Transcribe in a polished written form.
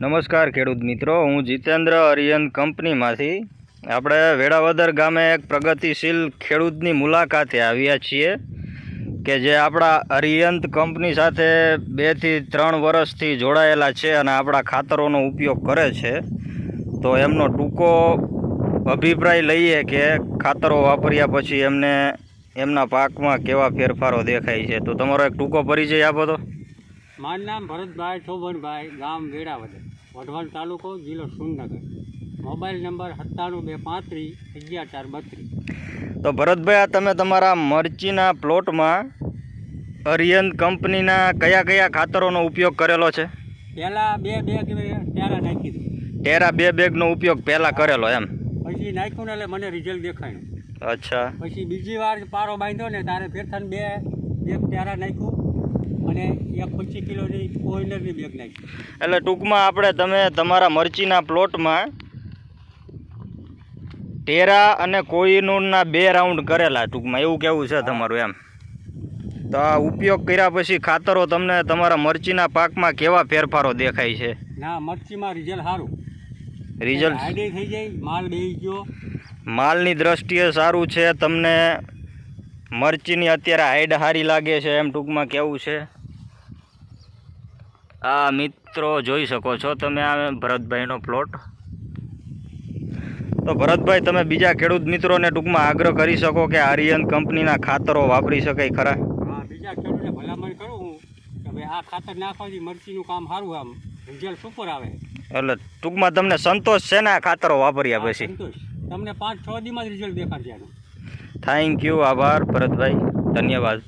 નમસ્કાર ખેડૂત મિત્રો, હું જીતેન્દ્ર અરિયન કંપનીમાંથી આપણે વેળાવદર ગામે એક પ્રગતિશીલ ખેડૂતની મુલાકાતે આવ્યા છીએ કે જે આપણા અરિયંત કંપની સાથે 2 થી 3 વર્ષથી જોડાયેલા છે અને આપણા ખાતરોનો ઉપયોગ કરે છે. તો એમનો ટૂંકો અભિપ્રાય લઈએ કે ખાતરો વાપર્યા પછી એમને એમના પાકમાં કેવા ફેરફારો દેખાય છે. તો તમારો એક ટૂંકો પરિચય આપો તો. મારું નામ ભરતભાઈ શોભનભાઈ, ગામ વેળાવદર, વઢવાણ તાલુકો, જિલ્લો સુરનગર. Mobile number 9725311432. તો ભરતભાઈ, આ તમે તમારા મરચીના પ્લોટમાં અરિયન કંપનીના કયા કયા ખાતરોનો ઉપયોગ કરેલો છે? પહેલાં 2 બેગ ટેરા નાખી દીધું. ટેરા 2 બેગનો ઉપયોગ પહેલાં કરેલો એમ? પછી નાખ્યું ને એટલે મને રિઝલ્ટ દેખાયું. અચ્છા. પછી બીજી વાર પારો બાંધ્યો ને તારે ફેરથાન 2 બેગ ટેરા નાખ્યું અને 25 કિલોની કોઈનરની બેગ નાખી. એટલે ટૂંકમાં તમે તમારા મરચીના પ્લોટમાં ટેરા અને કોઈનૂરના 2 રાઉન્ડ કરેલા, ટૂંકમાં એવું કેવું છે તમારું એમ? તો આ ઉપયોગ કર્યા પછી ખાતરો તમને તમારા મરચીના પાકમાં કેવા ફેરફારો દેખાય છે? ના, મરચીમાં રિઝલ્ટ સારું. રિઝલ્ટ હાઈડે થઈ જાય, માલ બેસી ગયો. માલની દ્રષ્ટિએ સારું છે. તમને મરચીની અત્યારે હાઈડ સારી લાગે છે એમ ટૂંકમાં કેવું છે? આ મિત્રો જોઈ શકો છો તમે આ ભરતભાઈનો પ્લોટ. તો ભરતભાઈ, તમે બીજા ખેડૂત મિત્રોને ટૂંકમાં આગ્રહ કરી શકો કે આર્યન કંપનીના ખાતરો વાપરી શકાય ખરા? હા, બીજા ખેડૂતને ભલામણ કરું હું કે ભાઈ આ ખાતર નાખવાથી મરચીનું કામ સારું, આમ રિઝલ્ટ સુપર આવે. એટલે ટૂંકમાં તમને સંતોષ છે ને આ ખાતરો વાપર્યા પછી? સંતોષ. તમને 5-6 દીમાં જ રિઝલ્ટ દેખાડશે. થેન્ક યુ, આભાર ભરતભાઈ, ધન્યવાદ.